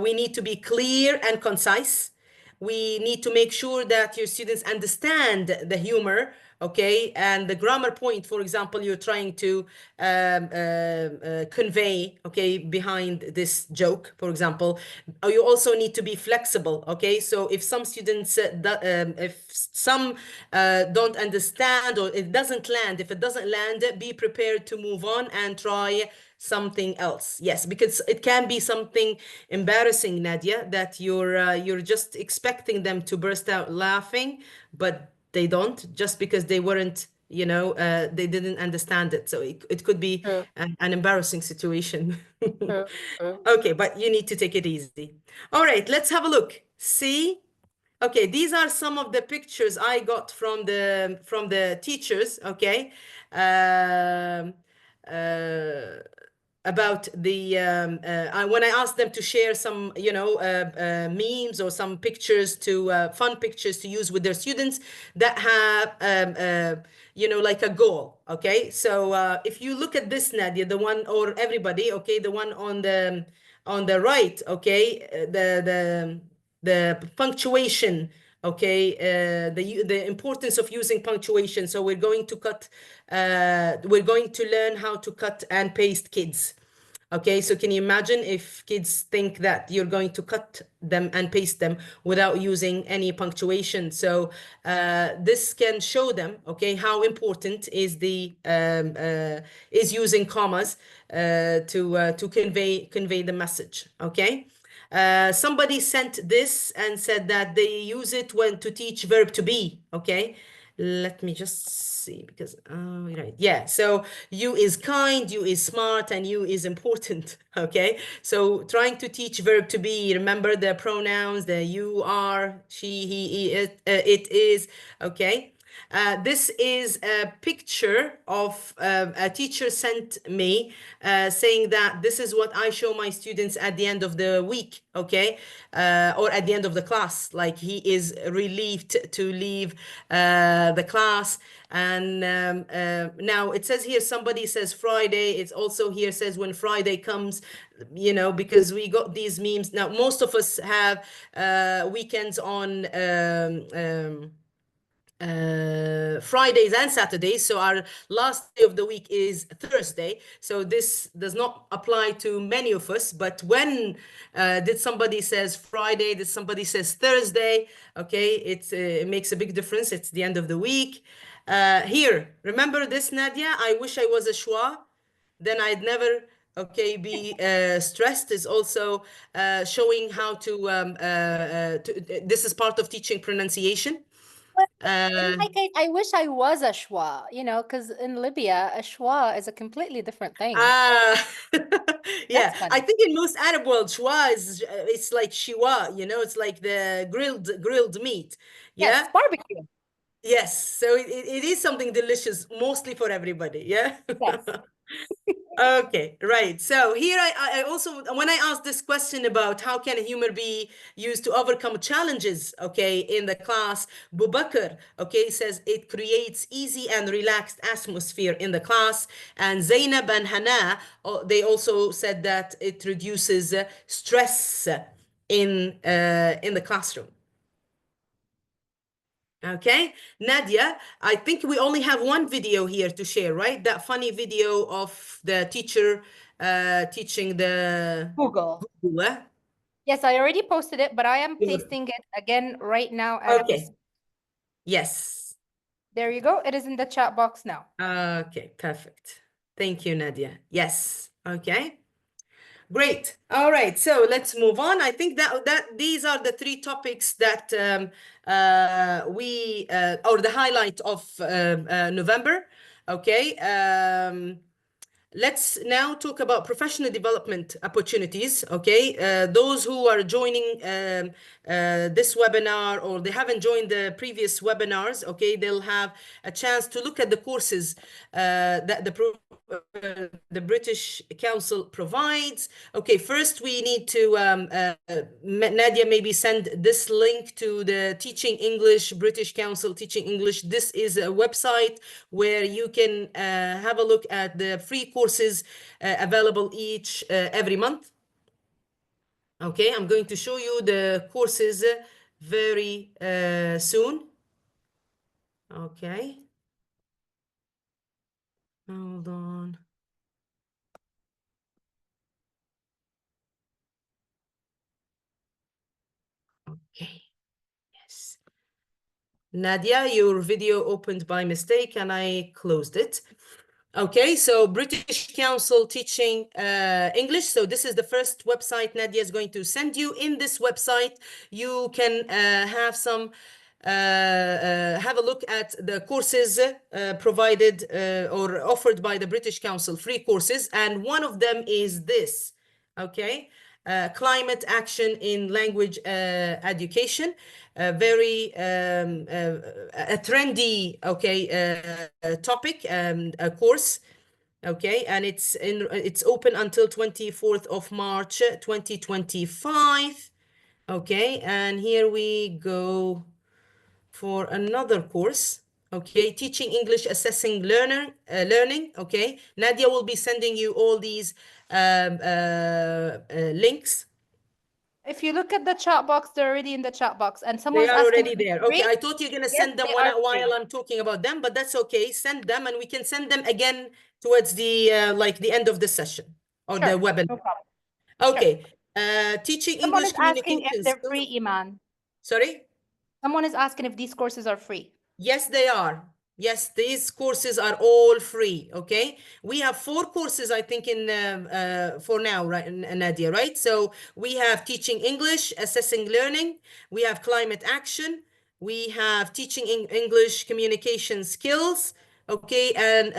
we need to be clear and concise. We need to make sure that your students understand the humor, okay, and the grammar point, for example, you're trying to convey, okay, behind this joke, for example. You also need to be flexible, okay. So if some students, if some don't understand or it doesn't land, if it doesn't land, be prepared to move on and try something else. Yes, because it can be something embarrassing, Nadia, that you're just expecting them to burst out laughing, but they don't, just because they weren't, they didn't understand it. So it could be True, an embarrassing situation. true, true. Okay, but you need to take it easy. All right, let's have a look. See? Okay, these are some of the pictures I got from the teachers, okay? Um, uh, about when I asked them to share some, memes or some pictures fun pictures to use with their students that have, like a goal. Okay, so if you look at this, Nadia, the one, or everybody, okay, the one on the right, okay, the punctuation. Okay, the importance of using punctuation. So we're going to learn how to cut and paste kids. Okay, so can you imagine if kids think that you're going to cut them and paste them without using any punctuation? So this can show them, okay, how important is using commas to convey the message. Okay. Somebody sent this and said that they use it when to teach verb to be. Okay. Let me just see because right, yeah. So you is kind, you is smart, and you is important. Okay. So trying to teach verb to be. Remember the pronouns, the you are, she, he, it is. Okay. This is a picture of a teacher sent me saying that this is what I show my students at the end of the week, okay? Or at the end of the class. Like he is relieved to leave the class. And now it says here, somebody says Friday. It's also here says when Friday comes, you know, because we got these memes. Now, most of us have weekends on Fridays and Saturdays. So our last day of the week is Thursday. So this does not apply to many of us. But when did somebody says Friday? Did somebody says Thursday? Okay, it makes a big difference. It's the end of the week. Here, remember this, Nadia? I wish I was a schwa. Then I'd never be stressed is also showing how to this is part of teaching pronunciation. But in Uh, my case, I wish I was a schwa, you know, because in Libya, a schwa is a completely different thing. Ah, That's yeah. I funny. think in most Arab world, shwa is it's like shiwa, you know, it's like the grilled meat. Yes, Yeah. barbecue. Yes. So it is something delicious, mostly for everybody. Yeah. Yes. Okay, right. So here I also, when I asked this question about how can humor be used to overcome challenges, okay, in the class, Bubakar, okay, says it creates easy and relaxed atmosphere in the class. And Zainab and Hana, they also said that it reduces stress in the classroom. Okay, Nadia, I think we only have one video here to share, right? That funny video of the teacher teaching the Google. Google. Yes, I already posted it, but I am Good. pasting it again right now as we Okay, speak. yes. There you go. It is in the chat box now. Okay, perfect. Thank you, Nadia. Yes. Okay. Great. All right. So let's move on. I think that these are the three topics that we or the highlight of November. Okay. Let's now talk about professional development opportunities. Okay, those who are joining this webinar or they haven't joined the previous webinars, okay, they'll have a chance to look at the courses that the British Council provides. Okay, first we need to, Nadia, maybe send this link to the Teaching English, British Council Teaching English. This is a website where you can have a look at the free courses available every month. Okay, I'm going to show you the courses very soon. Okay. Hold on. Okay. Yes. Nadia, your video opened by mistake and I closed it. Okay, so British Council Teaching English. So this is the first website Nadia is going to send you. In this website, you can have a look at the courses provided or offered by the British Council, free courses. And one of them is this, okay? Climate action in language education, very a trendy topic a course, okay, and it's open until 24th of March 2025. Okay, and here we go for another course. Okay, teaching English, assessing learning. Okay, Nadia will be sending you all these links. If you look at the chat box, they're already in the chat box. And They someone's are asking already if it's there. Okay, free. I thought you're gonna Yes, send them they are while free. I'm talking about them, but that's okay. Send them, and we can send them again towards the like the end of the session or the Sure, webinar. no problem. Sure. Okay, teaching Someone English is asking if communication they're skills. free, Iman. Sorry. Someone is asking if these courses are free. Yes, they are. Yes, these courses are all free. Okay, we have 4 courses, I think, in for now, right, Nadia, right? So we have teaching English, assessing learning. We have climate action. we have teaching English communication skills, okay, and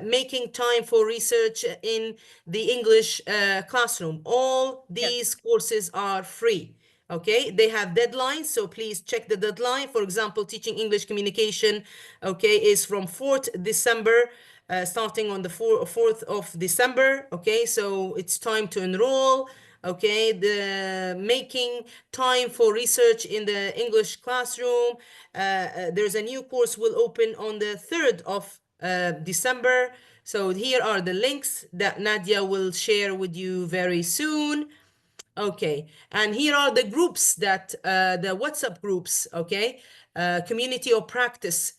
making time for research in the English classroom. All Yes. these courses are free. Okay, they have deadlines, so please check the deadline. For example, teaching English communication, okay, is from 4th December, starting on the 4th of December. Okay, so it's time to enroll. Okay, the making time for research in the English classroom. There's a new course will open on the 3rd of December. So here are the links that Nadia will share with you very soon. Okay, and here are the groups that the WhatsApp groups, okay, community of practice,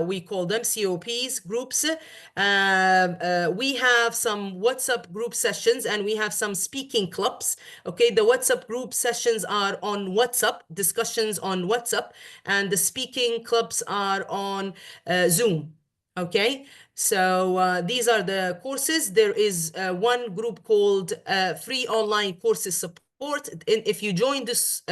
we call them COPs groups. We have some WhatsApp group sessions and we have some speaking clubs. Okay, the WhatsApp group sessions are on WhatsApp, discussions on WhatsApp, and the speaking clubs are on Zoom. Okay, so these are the courses. There is one group called Free Online Courses Support. And if you join this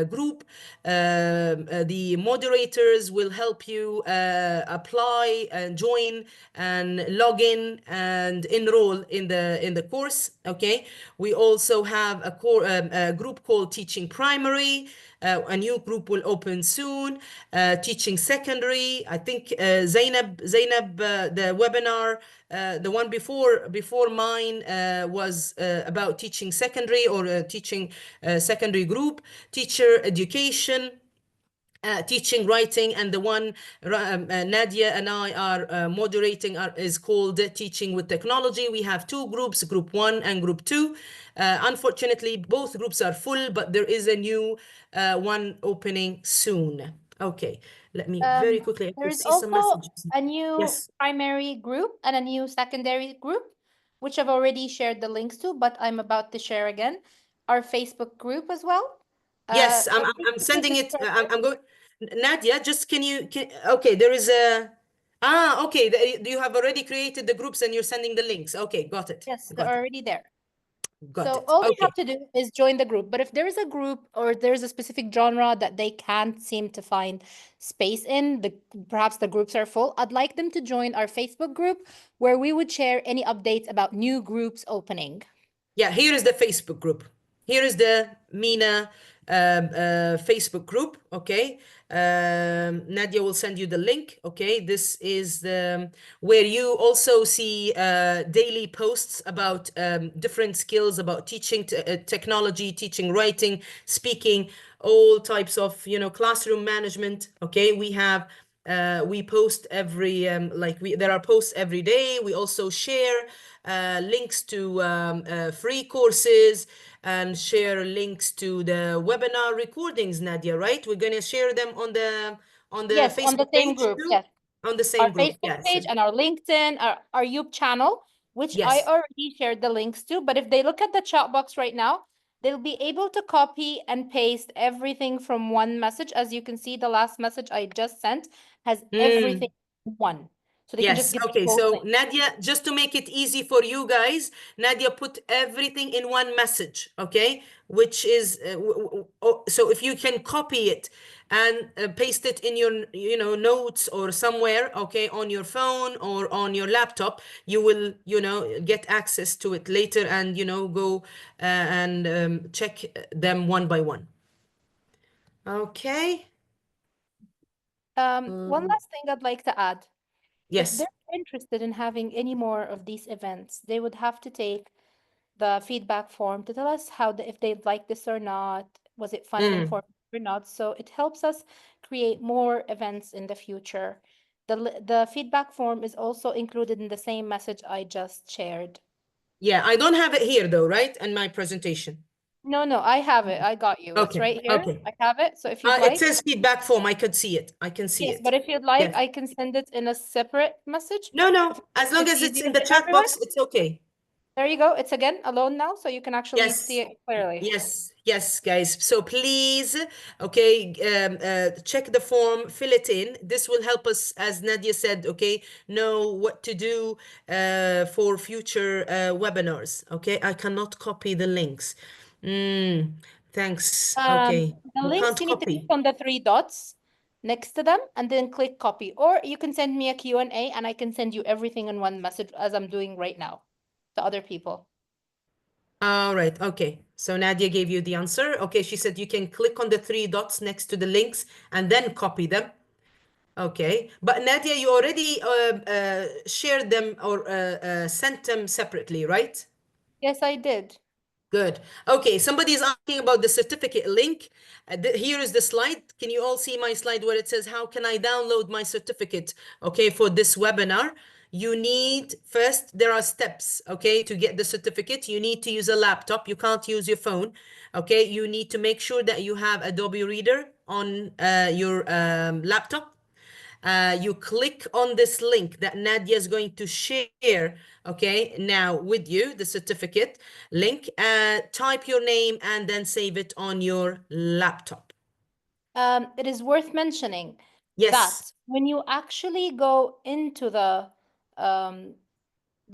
group, the moderators will help you apply and join and log in and enroll in the course. Okay, we also have a group called Teaching Primary. A new group will open soon. Teaching Secondary. I think Zainab, the webinar, the one before mine was about teaching secondary or teaching secondary group, teacher education, teaching writing, and the one Nadia and I are moderating is called Teaching with Technology. We have two groups, group 1 and group 2. Unfortunately, both groups are full, but there is a new one opening soon. Okay, let me very quickly, I There can is see some also messages. a new Yes. primary group and a new secondary group, which I've already shared the links to, but I'm about to share again. Our Facebook group as well. Yes, I'm, The I'm, I'm Facebook group sending is it. perfect. I'm going. Nadia, just okay, there is a, okay. You have already created the groups and you're sending the links. Okay, got it. Yes, they're Got it. already there. Got So it. all they Okay. have to do is join the group. But if there is a group or there's a specific genre that they can't seem to find space in, perhaps the groups are full, I'd like them to join our Facebook group where we would share any updates about new groups opening. Yeah, here is the Facebook group. Here is the Mina Facebook group. Okay. Nadia will send you the link. Okay. This is the where you also see daily posts about different skills about teaching technology, teaching writing, speaking, all types of classroom management. Okay. We post every there are posts every day. We also share links to free courses and share links to the webinar recordings, Nadia, right? We're going to share them on the Yes, on the Facebook same page group. too, Yes. on the Our same group. Facebook Yes. page and our LinkedIn, our YouTube channel, which I Yes. already shared the links to. But if they look at the chat box right now, they'll be able to copy and paste everything from one message. As you can see, the last message I just sent has everything Mm. in one. So they can just Yes. give you Okay. both So links. Nadia, just to make it easy for you guys, Nadia put everything in one message. Okay. Which is so if you can copy it and paste it in your notes or somewhere, okay, on your phone or on your laptop, you will get access to it later and go and check them one by one. Okay. One last thing I'd like to add. If Yes. they're interested in having any more of these events, they would have to take the feedback form to tell us if they like this or not, was it fun and Mm. informative or not. So it helps us create more events in the future. The feedback form is also included in the same message I just shared. Yeah, I don't have it here though, right? In my presentation. No, no, I have it. I got you. It's Okay, right here. okay. I have it. So if you'd It like, says feedback form. I could see it. I can see yes, it. but if you'd like, Yes. I can send it in a separate message No, if no. As long it's as it's easier in the for chat everyone. box, it's okay. There you go. It's again alone now, so you can actually see Yes. it clearly. Yes, yes, guys. So please, okay, check the form, fill it in. This will help us, as Nadia said, okay, know what to do for future webinars. Okay, I cannot copy the links. Mm. Thanks. Okay. The You links, can't you need to click copy. on the three dots next to them and then click copy. Or you can send me a Q&A and I can send you everything in one message as I'm doing right now to other people. All right. Okay. So Nadia gave you the answer. Okay. She said you can click on the three dots next to the links and then copy them. Okay. But Nadia, you already shared them or sent them separately, right? Yes, I did. Good. Okay, somebody is asking about the certificate link. Here is the slide. Can you all see my slide where it says, how can I download my certificate? Okay, for this webinar, you need first, there are steps, okay, to get the certificate. You need to use a laptop. You can't use your phone. Okay, you need to make sure that you have Adobe Reader on your laptop. You click on this link that Nadia is going to share, okay, now with you, the certificate link, type your name and then save it on your laptop. It is worth mentioning Yes, that when you actually go into the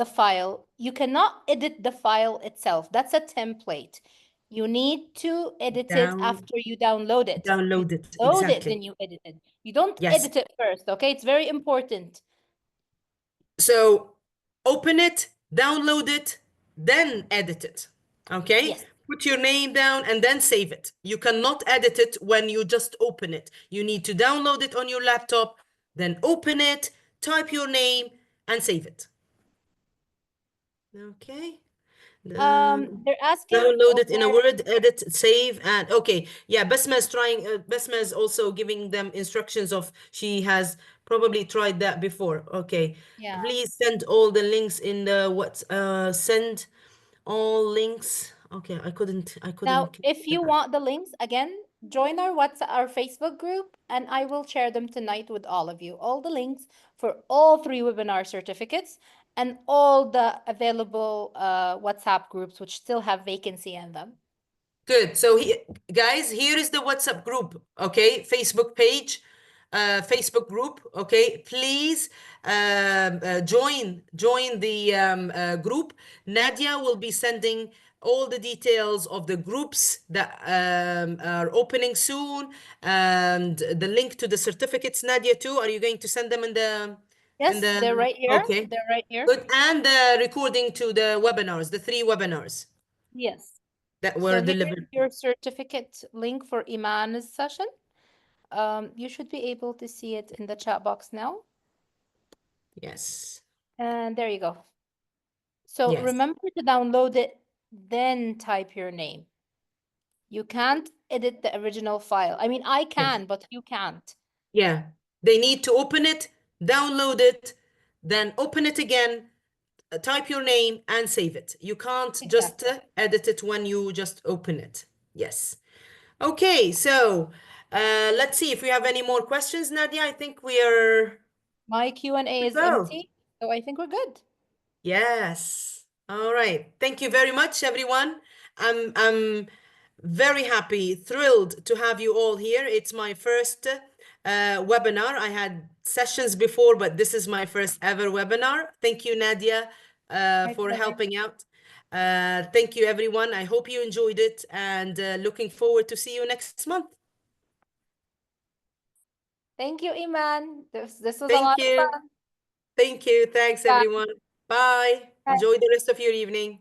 file, you cannot edit the file itself. That's a template. You need to edit it after you download it. You download it, load it, exactly. then you edit it. You don't Yes. edit it first, okay? It's very important. So open it, download it, then edit it. Okay? Yes. Put your name down and then save it. You cannot edit it when you just open it. You need to download it on your laptop, then open it, type your name, and save it. Okay? They're asking Download it in a where, Word, edit, save, and okay. Yeah, Basma is trying, Basma is also giving them instructions of, she has probably tried that before. Okay. yeah. Please send all the links in the send all links. Okay, I Now, couldn't. if you want the links, again, join our Facebook group, and I will share them tonight with all of you. All the links for all three webinar certificates and all the available WhatsApp groups which still have vacancy in them. Good. So guys, here is the WhatsApp group, okay? Facebook page, Facebook group, okay? Please join the group. Nadia will be sending all the details of the groups that are opening soon and the link to the certificates. Nadia, too. Are you going to send them in Yes, they're the right here. okay? They're right here. Good. And the recording to the webinars, the 3 webinars Yes. that So were here's delivered. your certificate link for Iman's session. You should be able to see it in the chat box now. Yes. And there you go. So Yes. remember to download it, then type your name. You can't edit the original file. I mean, I Yes. can, but you can't. Yeah. They need to open it, download it, then open it again, type your name and save it. You can't just Exactly. edit it when you just open it. Yes. Okay. So let's see if we have any more questions, Nadia. I think we are My Q&A is go. empty, so I think we're good. Yes. All right. Thank you very much, everyone. I'm very happy, thrilled to have you all here. It's my first webinar. I had sessions before, but this is my first ever webinar. Thank you, Nadia, My for pleasure. helping out. Thank you, everyone. I hope you enjoyed it and looking forward to see you next month. Thank you, Iman. This was a Thank lot of you. fun. Thank you. Thanks, Bye. everyone. Bye. Bye. Enjoy the rest of your evening.